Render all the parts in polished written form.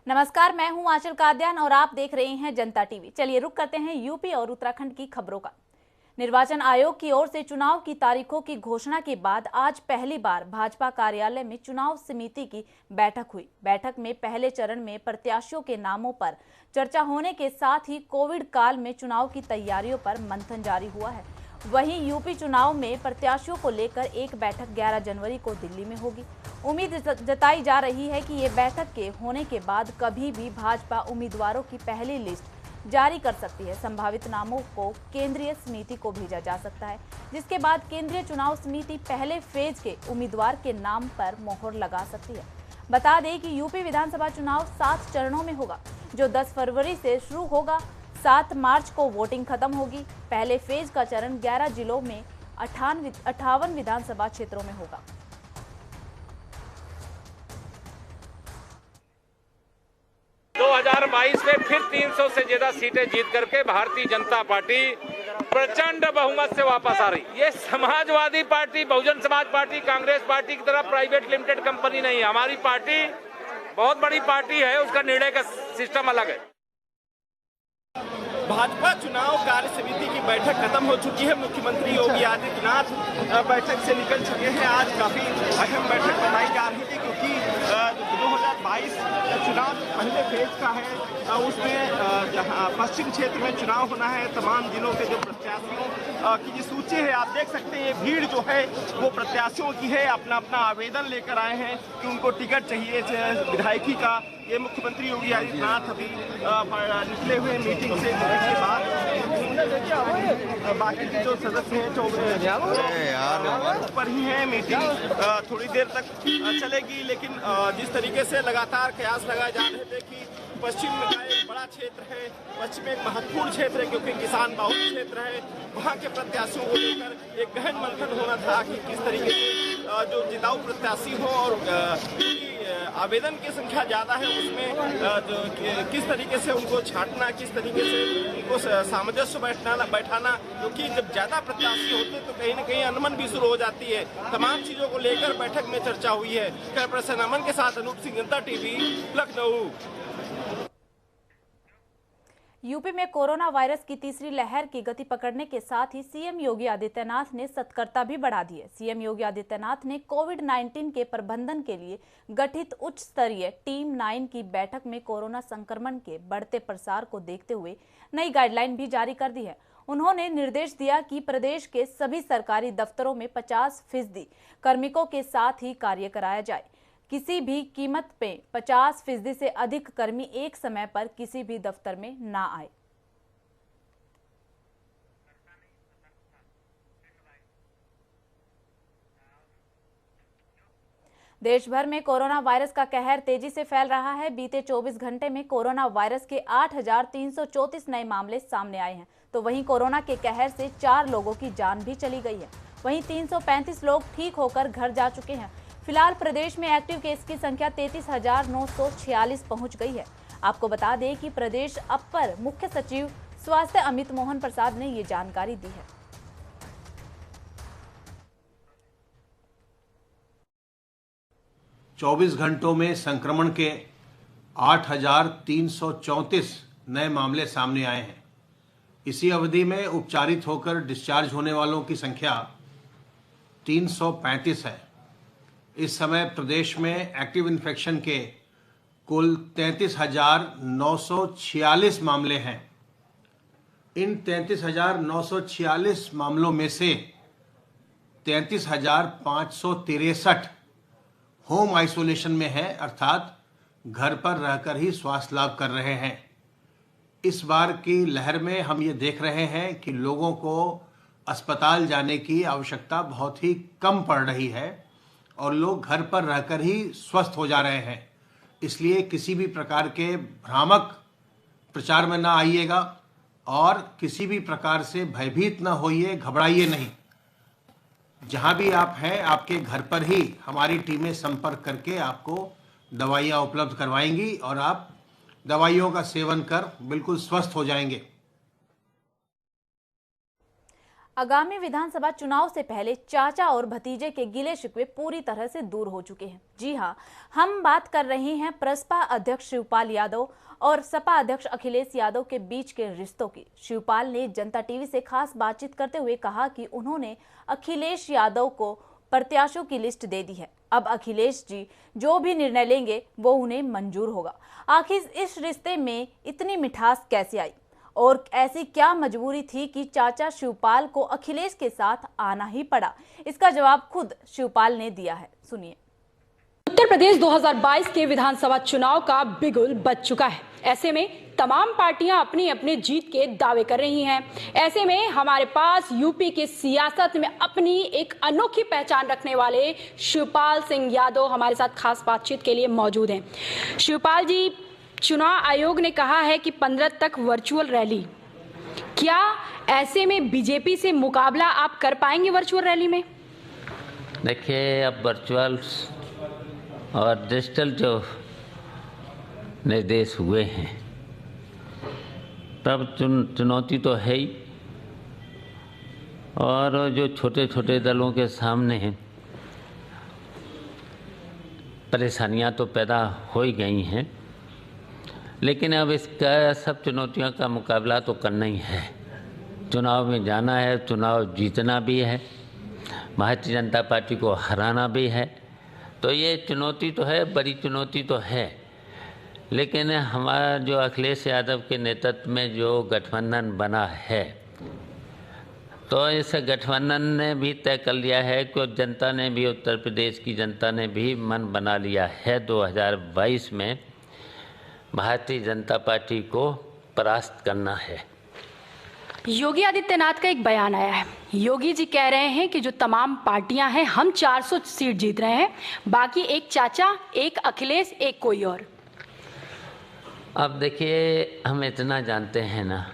नमस्कार, मैं हूं आंचल काद्यान और आप देख रहे हैं जनता टीवी। चलिए रुक करते हैं यूपी और उत्तराखंड की खबरों का। निर्वाचन आयोग की ओर से चुनाव की तारीखों की घोषणा के बाद आज पहली बार भाजपा कार्यालय में चुनाव समिति की बैठक हुई। बैठक में पहले चरण में प्रत्याशियों के नामों पर चर्चा होने के साथ ही कोविड काल में चुनाव की तैयारियों पर मंथन जारी हुआ है। वहीं यूपी चुनाव में प्रत्याशियों को लेकर एक बैठक 11 जनवरी को दिल्ली में होगी। उम्मीद जताई जा रही है कि ये बैठक के होने के बाद कभी भी भाजपा उम्मीदवारों की पहली लिस्ट जारी कर सकती है। संभावित नामों को केंद्रीय समिति को भेजा जा सकता है, जिसके बाद केंद्रीय चुनाव समिति पहले फेज के उम्मीदवार के नाम पर मोहर लगा सकती है। बता दें कि यूपी विधानसभा चुनाव 7 चरणों में होगा, जो 10 फरवरी से शुरू होगा। 7 मार्च को वोटिंग खत्म होगी। पहले फेज का चरण 11 जिलों में 58 विधानसभा क्षेत्रों में होगा। में फिर 300 से ज्यादा सीटें जीत करके भारतीय जनता पार्टी प्रचंड बहुमत से वापस आ रही। ये Samajwadi party, Bahujan Samaj party, Congress party की तरह प्राइवेट लिमिटेड कंपनी नहीं है। हमारी पार्टी बहुत बड़ी पार्टी है, उसका निर्णय का सिस्टम अलग है। भाजपा चुनाव कार्य समिति की बैठक खत्म हो चुकी है। मुख्यमंत्री योगी आदित्यनाथ बैठक से निकल चुके हैं। आज काफी अहम बैठक बताई जा रही थी, क्योंकि 2022 चुनाव पहले फेज का है, उसमें जहां पश्चिम क्षेत्र में चुनाव होना है। तमाम जिलों के जो प्रत्याशियों की जो सूची है, आप देख सकते हैं, ये भीड़ जो है वो प्रत्याशियों की है। अपना अपना आवेदन लेकर आए हैं कि उनको टिकट चाहिए विधायकी का। ये मुख्यमंत्री योगी आदित्यनाथ अभी निकले हुए मीटिंग से के बाद बाकी के जो सदस्य हैं पर ही हैं। मीटिंग थोड़ी देर तक चलेगी, लेकिन जिस तरीके से लगातार कयास लगाए जा रहे थे कि पश्चिम का एक बड़ा क्षेत्र है, पश्चिम एक महत्वपूर्ण क्षेत्र है, क्योंकि किसान बहुल क्षेत्र है, वहाँ के प्रत्याशियों को लेकर एक गहन मंथन होना था कि किस तरीके से जो जिताऊ प्रत्याशी हो और आवेदन की संख्या ज़्यादा है, उसमें किस तरीके से उनको छांटना, किस तरीके से उनको सामंजस्य बैठाना, क्योंकि जब ज़्यादा प्रत्याशी होते तो कहीं न कहीं अनमन भी शुरू हो जाती है। तमाम चीज़ों को लेकर बैठक में चर्चा हुई है। कैमरा पर्सन अमन के साथ अनूप सिंह, जनता टीवी, लखनऊ। यूपी में कोरोना वायरस की तीसरी लहर की गति पकड़ने के साथ ही सीएम योगी आदित्यनाथ ने सतर्कता भी बढ़ा दी है। सीएम योगी आदित्यनाथ ने कोविड-19 के प्रबंधन के लिए गठित उच्च स्तरीय टीम 9 की बैठक में कोरोना संक्रमण के बढ़ते प्रसार को देखते हुए नई गाइडलाइन भी जारी कर दी है। उन्होंने निर्देश दिया कि प्रदेश के सभी सरकारी दफ्तरों में 50% कार्मिकों के साथ ही कार्य कराया जाए। किसी भी कीमत पे 50% से अधिक कर्मी एक समय पर किसी भी दफ्तर में ना आए। देश भर में कोरोना वायरस का कहर तेजी से फैल रहा है। बीते 24 घंटे में कोरोना वायरस के 8,334 नए मामले सामने आए हैं, तो वहीं कोरोना के कहर से 4 लोगों की जान भी चली गई है। वहीं 335 लोग ठीक होकर घर जा चुके हैं। फिलहाल प्रदेश में एक्टिव केस की संख्या 33,946 पहुंच गई है। आपको बता दें कि प्रदेश अपर मुख्य सचिव स्वास्थ्य अमित मोहन प्रसाद ने ये जानकारी दी है। चौबीस घंटों में संक्रमण के 8,334 नए मामले सामने आए हैं। इसी अवधि में उपचारित होकर डिस्चार्ज होने वालों की संख्या 335 है। इस समय प्रदेश में एक्टिव इन्फेक्शन के कुल 33,946 मामले हैं। इन 33,946 मामलों में से 33,563 होम आइसोलेशन में है, अर्थात घर पर रहकर ही स्वास्थ्य लाभ कर रहे हैं। इस बार की लहर में हम ये देख रहे हैं कि लोगों को अस्पताल जाने की आवश्यकता बहुत ही कम पड़ रही है और लोग घर पर रहकर ही स्वस्थ हो जा रहे हैं। इसलिए किसी भी प्रकार के भ्रामक प्रचार में ना आइएगा और किसी भी प्रकार से भयभीत ना होइए, घबराइए नहीं। जहां भी आप हैं, आपके घर पर ही हमारी टीमें संपर्क करके आपको दवाइयां उपलब्ध करवाएंगी और आप दवाइयों का सेवन कर बिल्कुल स्वस्थ हो जाएंगे। आगामी विधानसभा चुनाव से पहले चाचा और भतीजे के गिले शिकवे पूरी तरह से दूर हो चुके हैं। जी हां, हम बात कर रहे हैं प्रसपा अध्यक्ष शिवपाल यादव और सपा अध्यक्ष अखिलेश यादव के बीच के रिश्तों की। शिवपाल ने जनता टीवी से खास बातचीत करते हुए कहा कि उन्होंने अखिलेश यादव को प्रत्याशियों की लिस्ट दे दी है। अब अखिलेश जी जो भी निर्णय लेंगे वो उन्हें मंजूर होगा। आखिर इस रिश्ते में इतनी मिठास कैसे आई और ऐसी क्या मजबूरी थी कि चाचा शिवपाल को अखिलेश के साथ आना ही पड़ा? इसका जवाब खुद शिवपाल ने दिया है, सुनिए। उत्तर प्रदेश 2022 के विधानसभा चुनाव का बिगुल बज चुका है। ऐसे में तमाम पार्टियां अपनी अपनी जीत के दावे कर रही हैं। ऐसे में हमारे पास यूपी की सियासत में अपनी एक अनोखी पहचान रखने वाले शिवपाल सिंह यादव हमारे साथ खास बातचीत के लिए मौजूद हैं। शिवपाल जी, चुनाव आयोग ने कहा है कि 15 तक वर्चुअल रैली, क्या ऐसे में बीजेपी से मुकाबला आप कर पाएंगे वर्चुअल रैली में? देखिए, अब वर्चुअल और डिजिटल जो निर्देश हुए हैं तब चुनौती तो है ही, और जो छोटे छोटे दलों के सामने परेशानियां तो पैदा हो ही गई हैं, लेकिन अब इसका सब चुनौतियों का मुकाबला तो करना ही है। चुनाव में जाना है, चुनाव जीतना भी है, भारतीय जनता पार्टी को हराना भी है। तो ये चुनौती तो है, बड़ी चुनौती तो है, लेकिन हमारा जो अखिलेश यादव के नेतृत्व में जो गठबंधन बना है, तो इस गठबंधन ने भी तय कर लिया है कि जनता ने भी, उत्तर प्रदेश की जनता ने भी मन बना लिया है 2022 में भारतीय जनता पार्टी को परास्त करना है। योगी आदित्यनाथ का एक बयान आया है। योगी जी कह रहे हैं कि जो तमाम पार्टियां हैं, हम 400 सीट जीत रहे हैं, बाकी एक चाचा, एक अखिलेश, एक कोई और। अब देखिए, हम इतना जानते हैं ना,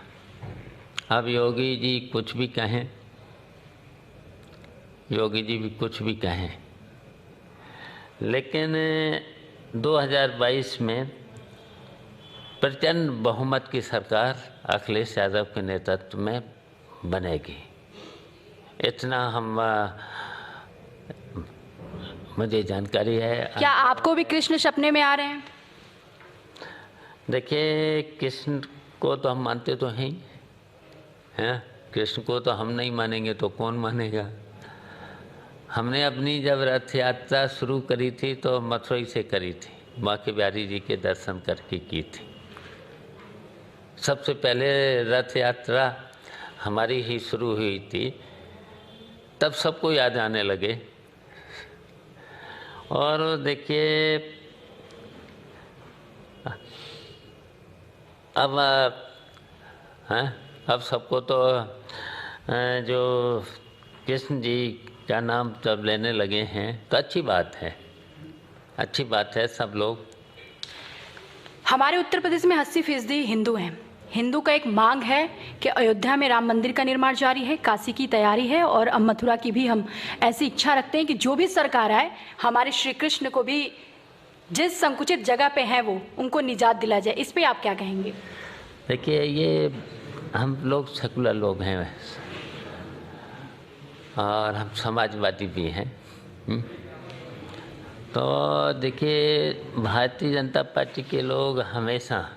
अब योगी जी कुछ भी कहें, योगी जी भी कुछ भी कहें, लेकिन 2022 में प्रचंड बहुमत की सरकार अखिलेश यादव के नेतृत्व में बनेगी। इतना मुझे जानकारी है। क्या आपको भी कृष्ण सपने में आ रहे हैं? देखिए, कृष्ण को तो हम मानते तो हैं, कृष्ण को तो हम नहीं मानेंगे तो कौन मानेगा। हमने अपनी जब रथ यात्रा शुरू करी थी तो मथुरा से करी थी, बांके बिहारी जी के दर्शन करके की थी। सबसे पहले रथ यात्रा हमारी ही शुरू हुई थी, तब सबको याद आने लगे। और देखिए, अब सबको तो जो कृष्ण जी का नाम जब लेने लगे हैं तो अच्छी बात है, अच्छी बात है। सब लोग, हमारे उत्तर प्रदेश में 80% हिंदू हैं। हिंदू का एक मांग है कि अयोध्या में राम मंदिर का निर्माण जारी है, काशी की तैयारी है, और अब मथुरा की भी हम ऐसी इच्छा रखते हैं कि जो भी सरकार आए, हमारे श्री कृष्ण को भी जिस संकुचित जगह पे हैं वो, उनको निजात दिला जाए। इस पे आप क्या कहेंगे? देखिए, ये हम लोग सेकुलर लोग हैं और हम समाजवादी भी हैं। तो देखिए, भारतीय जनता पार्टी के लोग हमेशा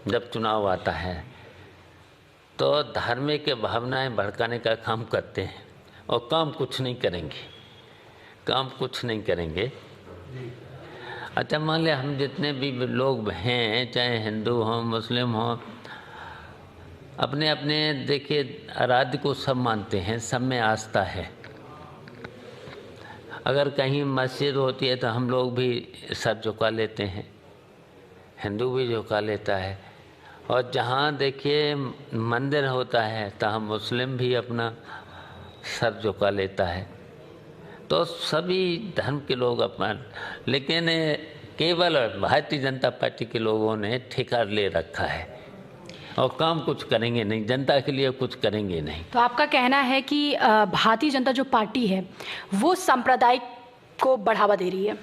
जब चुनाव आता है तो धार्मिक भावनाएं भड़काने का काम करते हैं और काम कुछ नहीं करेंगे, काम कुछ नहीं करेंगे। अच्छा, मान लिया हम जितने भी लोग हैं, चाहे हिंदू हों, मुस्लिम हों, अपने अपने देखिए आराध्य को सब मानते हैं, सब में आस्था है। अगर कहीं मस्जिद होती है तो हम लोग भी सर झुका लेते हैं, हिंदू भी झुका लेता है। और जहाँ देखिए मंदिर होता है तो हम मुस्लिम भी अपना सर झुका लेता है। तो सभी धर्म के लोग अपना, लेकिन केवल भारतीय जनता पार्टी के लोगों ने ठेका ले रखा है और काम कुछ करेंगे नहीं, जनता के लिए कुछ करेंगे नहीं। तो आपका कहना है कि भारतीय जनता जो पार्टी है वो सांप्रदायिक को बढ़ावा दे रही है?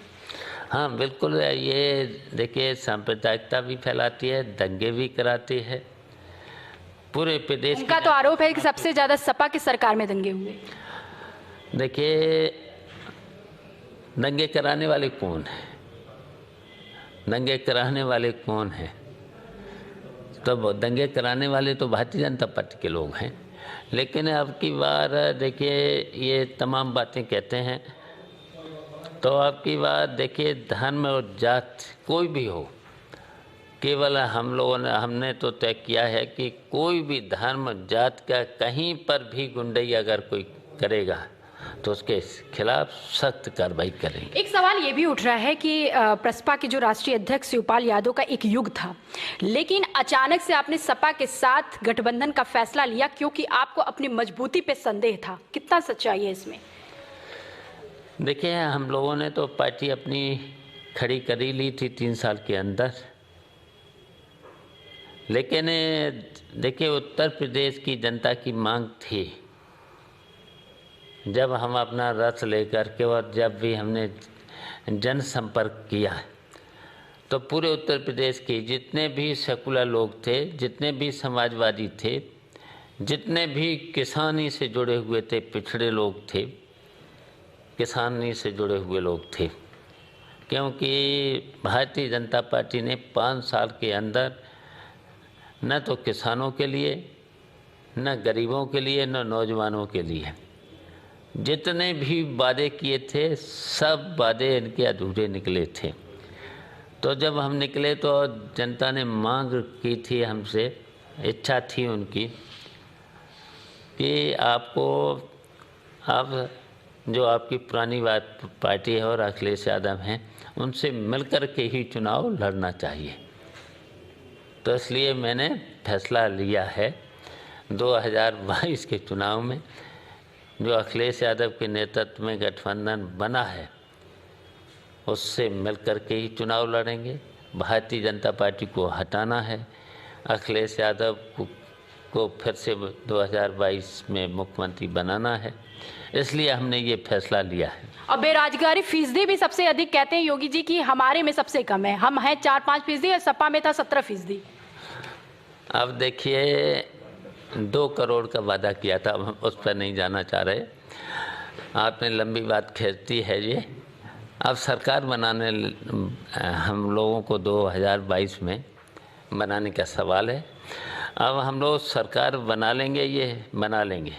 हाँ, बिल्कुल। ये देखिए, सांप्रदायिकता भी फैलाती है, दंगे भी कराती है, पूरे प्रदेश उनका तो आरोप है कि सबसे ज्यादा सपा की सरकार में दंगे हुए। देखिए, दंगे कराने वाले कौन है? दंगे कराने वाले कौन है? तो दंगे कराने वाले तो भारतीय जनता पार्टी के लोग हैं। लेकिन अब की बार देखिए, ये तमाम बातें कहते हैं, तो अब की बार देखिए, धर्म और जात कोई भी हो, केवल हमने तो तय किया है कि कोई भी धर्म जात का कहीं पर भी गुंडई अगर कोई करेगा तो उसके खिलाफ सख्त कार्रवाई करेंगे। एक सवाल ये भी उठ रहा है कि प्रसपा के जो राष्ट्रीय अध्यक्ष शिवपाल यादव का एक युग था, लेकिन अचानक से आपने सपा के साथ गठबंधन का फैसला लिया क्योंकि आपको अपनी मजबूती पे संदेह था। कितना सच्चाई है इसमें? देखिए, हम लोगों ने तो पार्टी अपनी खड़ी कर ही ली थी 3 साल के अंदर, लेकिन देखिए, उत्तर प्रदेश की जनता की मांग थी। जब हम अपना रथ लेकर के और जब भी हमने जनसंपर्क किया तो पूरे उत्तर प्रदेश के जितने भी सेकुलर लोग थे, जितने भी समाजवादी थे, जितने भी किसानी से जुड़े हुए थे, पिछड़े लोग थे, किसानी से जुड़े हुए लोग थे, क्योंकि भारतीय जनता पार्टी ने 5 साल के अंदर न तो किसानों के लिए, न गरीबों के लिए, न नौजवानों के लिए जितने भी वादे किए थे, सब वादे इनके अधूरे निकले थे। तो जब हम निकले तो जनता ने मांग की थी हमसे, इच्छा थी उनकी कि आपको अब जो आपकी पुरानी पार्टी है और अखिलेश यादव हैं, उनसे मिलकर के ही चुनाव लड़ना चाहिए। तो इसलिए मैंने फैसला लिया है 2022 के चुनाव में जो अखिलेश यादव के नेतृत्व में गठबंधन बना है, उससे मिलकर के ही चुनाव लड़ेंगे। भारतीय जनता पार्टी को हटाना है, अखिलेश यादव को फिर से 2022 में मुख्यमंत्री बनाना है, इसलिए हमने ये फैसला लिया है। और बेरोजगारी फीसदी भी सबसे अधिक कहते हैं योगी जी की हमारे में सबसे कम है, हम हैं 4-5% और सपा में था 17%। अब देखिए, 2 करोड़ का वादा किया था, हम उस पर नहीं जाना चाह रहे। आपने लंबी बात खींचती है ये। अब सरकार बनाने हम लोगों को 2022 में बनाने का सवाल है। अब हम लोग सरकार बना लेंगे, ये बना लेंगे,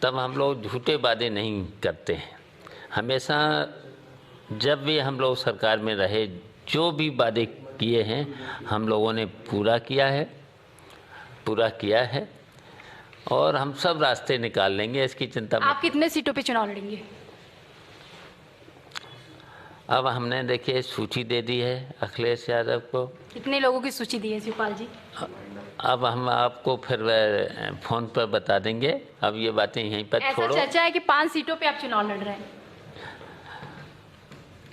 तब हम लोग झूठे वादे नहीं करते हैं। हमेशा जब भी हम लोग सरकार में रहे, जो भी वादे किए हैं हम लोगों ने पूरा किया है और हम सब रास्ते निकाल लेंगे, इसकी चिंता मत। आप कितने सीटों पे चुनाव लड़ेंगे? अब हमने देखिए सूची दे दी है अखिलेश यादव को। कितने लोगों की सूची दी है शिवपाल जी? अब हम आपको फिर फोन पर बता देंगे, अब ये बातें यहीं पर छोड़ो। ऐसा चर्चा है कि 5 सीटों पे आप चुनाव लड़ रहे हैं।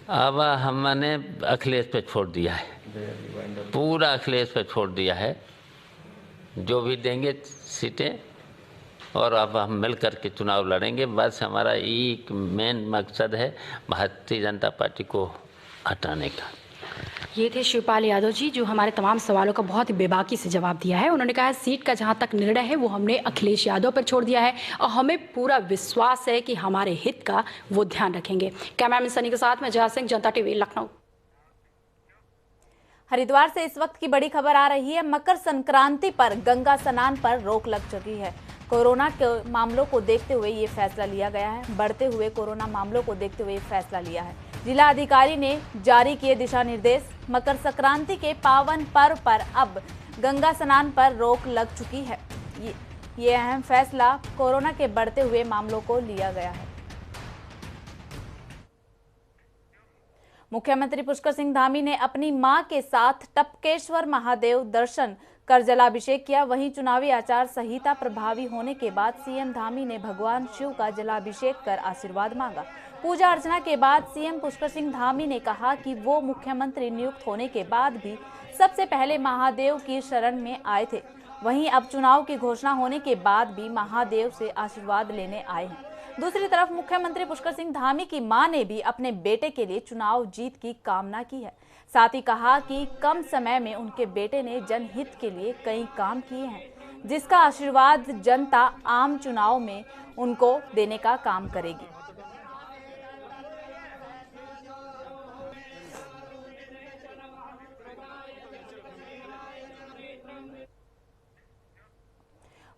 अब हमने अखिलेश पे छोड़ दिया है, पूरा अखिलेश पे छोड़ दिया है, जो भी देंगे सीटें, और अब हम मिल कर के चुनाव लड़ेंगे। बस हमारा एक मेन मकसद है भारतीय जनता पार्टी को हटाने का। ये थे शिवपाल यादव जी, जो हमारे तमाम सवालों का बहुत ही बेबाकी से जवाब दिया है। उन्होंने कहा सीट का जहां तक निर्णय है वो हमने अखिलेश यादव पर छोड़ दिया है और हमें पूरा विश्वास है कि हमारे हित का वो ध्यान रखेंगे। कैमरामैन सनी के साथ मैं जया सिंह, जनता टीवी, लखनऊ। हरिद्वार से इस वक्त की बड़ी खबर आ रही है। मकर संक्रांति पर गंगा स्नान पर रोक लग चुकी है। कोरोना के मामलों को देखते हुए ये फैसला लिया गया है। बढ़ते हुए कोरोना मामलों को देखते हुए फैसला लिया है। जिला अधिकारी ने जारी किए दिशा निर्देश। मकर संक्रांति के पावन पर्व पर अब गंगा स्नान पर रोक लग चुकी है। ये अहम फैसला कोरोना के बढ़ते हुए मामलों को लिया गया है। मुख्यमंत्री पुष्कर सिंह धामी ने अपनी मां के साथ टपकेश्वर महादेव दर्शन कर जलाभिषेक किया। वहीं चुनावी आचार संहिता प्रभावी होने के बाद सीएम धामी ने भगवान शिव का जलाभिषेक कर आशीर्वाद मांगा। पूजा अर्चना के बाद सीएम पुष्कर सिंह धामी ने कहा कि वो मुख्यमंत्री नियुक्त होने के बाद भी सबसे पहले महादेव की शरण में आए थे। वहीं अब चुनाव की घोषणा होने के बाद भी महादेव से आशीर्वाद लेने आए हैं। दूसरी तरफ मुख्यमंत्री पुष्कर सिंह धामी की मां ने भी अपने बेटे के लिए चुनाव जीत की कामना की है। साथ ही कहा कि कम समय में उनके बेटे ने जनहित के लिए कई काम किए हैं। जिसका आशीर्वाद जनता आम चुनाव में उनको देने का काम करेगी।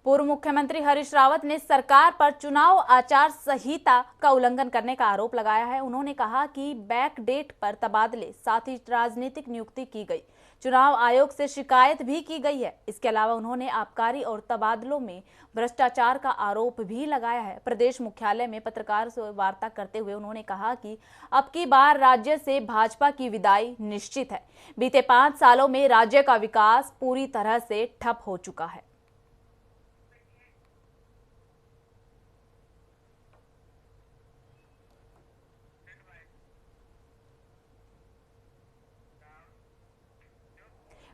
पूर्व मुख्यमंत्री हरीश रावत ने सरकार पर चुनाव आचार संहिता का उल्लंघन करने का आरोप लगाया है। उन्होंने कहा कि बैक डेट पर तबादले, साथ ही राजनीतिक नियुक्ति की गई, चुनाव आयोग से शिकायत भी की गई है। इसके अलावा उन्होंने आबकारी और तबादलों में भ्रष्टाचार का आरोप भी लगाया है। प्रदेश मुख्यालय में पत्रकारों से वार्ता करते हुए उन्होंने कहा कि अब की बार राज्य से भाजपा की विदाई निश्चित है। बीते 5 सालों में राज्य का विकास पूरी तरह से ठप हो चुका है।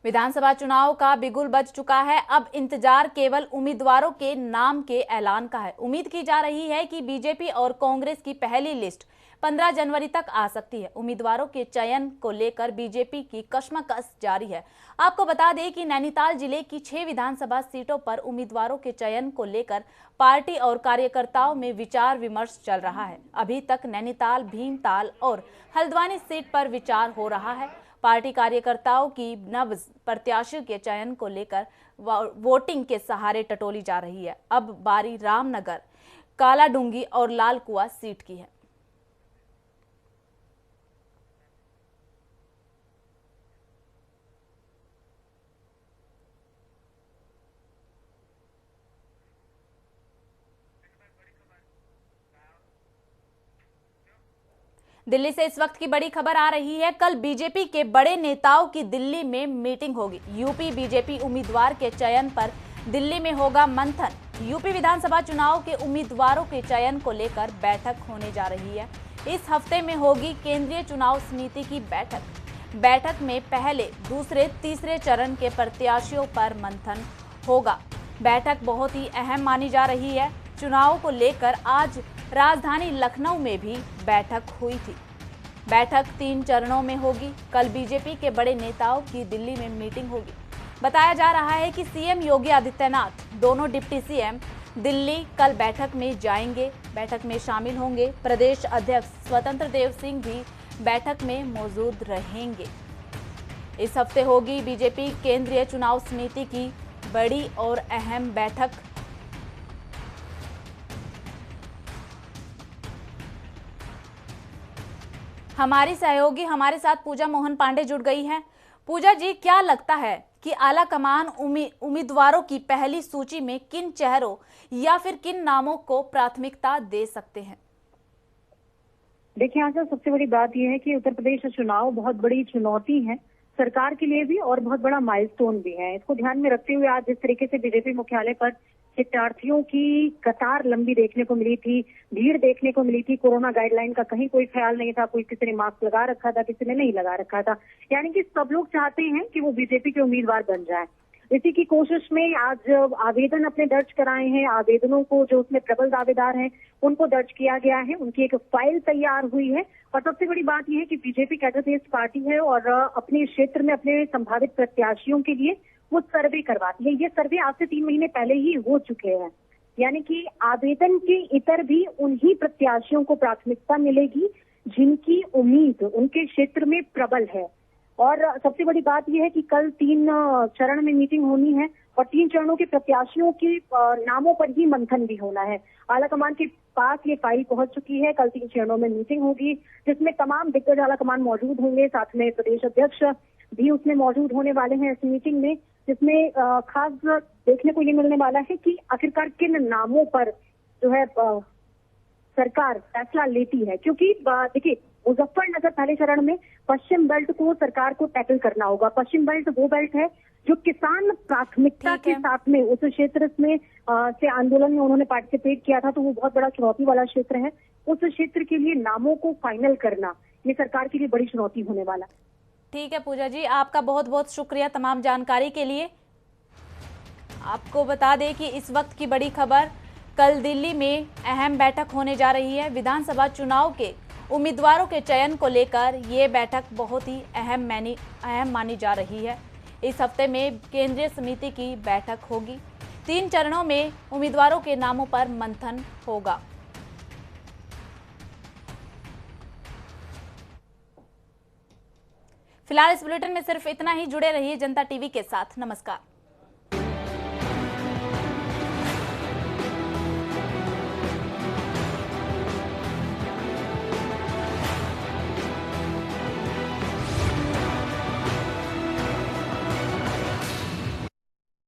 विधानसभा चुनाव का बिगुल बज चुका है। अब इंतजार केवल उम्मीदवारों के नाम के ऐलान का है। उम्मीद की जा रही है कि बीजेपी और कांग्रेस की पहली लिस्ट 15 जनवरी तक आ सकती है। उम्मीदवारों के चयन को लेकर बीजेपी की कशमकश जारी है। आपको बता दें कि नैनीताल जिले की 6 विधानसभा सीटों पर उम्मीदवारों के चयन को लेकर पार्टी और कार्यकर्ताओं में विचार विमर्श चल रहा है। अभी तक नैनीताल, भीमताल और हल्द्वानी सीट पर विचार हो रहा है। पार्टी कार्यकर्ताओं की नव प्रत्याशियों के चयन को लेकर वोटिंग के सहारे टटोली जा रही है। अब बारी रामनगर, कालाडूंगी और लालकुआ सीट की है। दिल्ली से इस वक्त की बड़ी खबर आ रही है। कल बीजेपी के बड़े नेताओं की दिल्ली में मीटिंग होगी। यूपी बीजेपी उम्मीदवार के चयन पर दिल्ली में होगा मंथन। यूपी विधानसभा चुनाव के उम्मीदवारों के चयन को लेकर बैठक होने जा रही है। इस हफ्ते में होगी केंद्रीय चुनाव समिति की बैठक। बैठक में पहले, दूसरे, तीसरे चरण के प्रत्याशियों पर मंथन होगा। बैठक बहुत ही अहम मानी जा रही है। चुनाव को लेकर आज राजधानी लखनऊ में भी बैठक हुई थी। बैठक 3 चरणों में होगी। कल बीजेपी के बड़े नेताओं की दिल्ली में मीटिंग होगी। बताया जा रहा है कि सीएम योगी आदित्यनाथ, दोनों डिप्टी सीएम दिल्ली कल बैठक में जाएंगे। बैठक में शामिल होंगे। प्रदेश अध्यक्ष स्वतंत्र देव सिंह भी बैठक में मौजूद रहेंगे। इस हफ्ते होगी बीजेपी केंद्रीय चुनाव समिति की बड़ी और अहम बैठक। हमारी सहयोगी हमारे साथ पूजा मोहन पांडे जुड़ गई हैं। पूजा जी, क्या लगता है कि आला कमान उम्मीदवारों की पहली सूची में किन चेहरों या फिर किन नामों को प्राथमिकता दे सकते हैं? देखिए आशा, सबसे बड़ी बात यह है कि उत्तर प्रदेश चुनाव बहुत बड़ी चुनौती है सरकार के लिए भी और बहुत बड़ा माइलस्टोन भी है। इसको ध्यान में रखते हुए आज जिस तरीके से बीजेपी मुख्यालय पर शिक्षार्थियों की कतार लंबी देखने को मिली थी, भीड़ देखने को मिली थी, कोरोना गाइडलाइन का कहीं कोई ख्याल नहीं था, कोई किसी ने मास्क लगा रखा था, किसी ने नहीं लगा रखा था, यानी कि सब लोग चाहते हैं कि वो बीजेपी के उम्मीदवार बन जाए। इसी की कोशिश में आज आवेदन अपने दर्ज कराए हैं। आवेदनों को जो उसमें प्रबल दावेदार हैं उनको दर्ज किया गया है। उनकी एक फाइल तैयार हुई है और सबसे बड़ी बात यह है कि बीजेपी कैडर बेस्ड पार्टी है और अपने क्षेत्र में अपने संभावित प्रत्याशियों के लिए वो सर्वे करवाती है। ये सर्वे आज से 3 महीने पहले ही हो चुके हैं, यानी कि आवेदन के इतर भी उन्हीं प्रत्याशियों को प्राथमिकता मिलेगी जिनकी उम्मीद उनके क्षेत्र में प्रबल है। और सबसे बड़ी बात यह है कि कल 3 चरण में मीटिंग होनी है और 3 चरणों के प्रत्याशियों के नामों पर ही मंथन भी होना है। आलाकमान के पास ये फाइल पहुंच चुकी है। कल 3 चरणों में मीटिंग होगी जिसमें तमाम दिग्गज आलाकमान मौजूद होंगे, साथ में प्रदेश अध्यक्ष भी उसमें मौजूद होने वाले हैं इस मीटिंग में, जिसमें खास देखने को ये मिलने वाला है कि आखिरकार किन नामों पर जो है सरकार फैसला लेती है। क्योंकि देखिए, मुजफ्फरनगर पहले चरण में पश्चिम बेल्ट को सरकार को टैकल करना होगा। पश्चिम बेल्ट वो बेल्ट है जो किसान प्राथमिकता के साथ में उस क्षेत्र में से आंदोलन में उन्होंने पार्टिसिपेट किया था, तो वो बहुत बड़ा चुनौती वाला क्षेत्र है। उस क्षेत्र के लिए नामों को फाइनल करना ये सरकार के लिए बड़ी चुनौती होने वाला। ठीक है पूजा जी, आपका बहुत बहुत शुक्रिया तमाम जानकारी के लिए। आपको बता दें कि इस वक्त की बड़ी खबर, कल दिल्ली में अहम बैठक होने जा रही है। विधानसभा चुनाव के उम्मीदवारों के चयन को लेकर ये बैठक बहुत ही अहम मानी जा रही है। इस हफ्ते में केंद्रीय समिति की बैठक होगी। 3 चरणों में उम्मीदवारों के नामों पर मंथन होगा। फिलहाल इस बुलेटिन में सिर्फ इतना ही। जुड़े रहिए जनता टीवी के साथ। नमस्कार।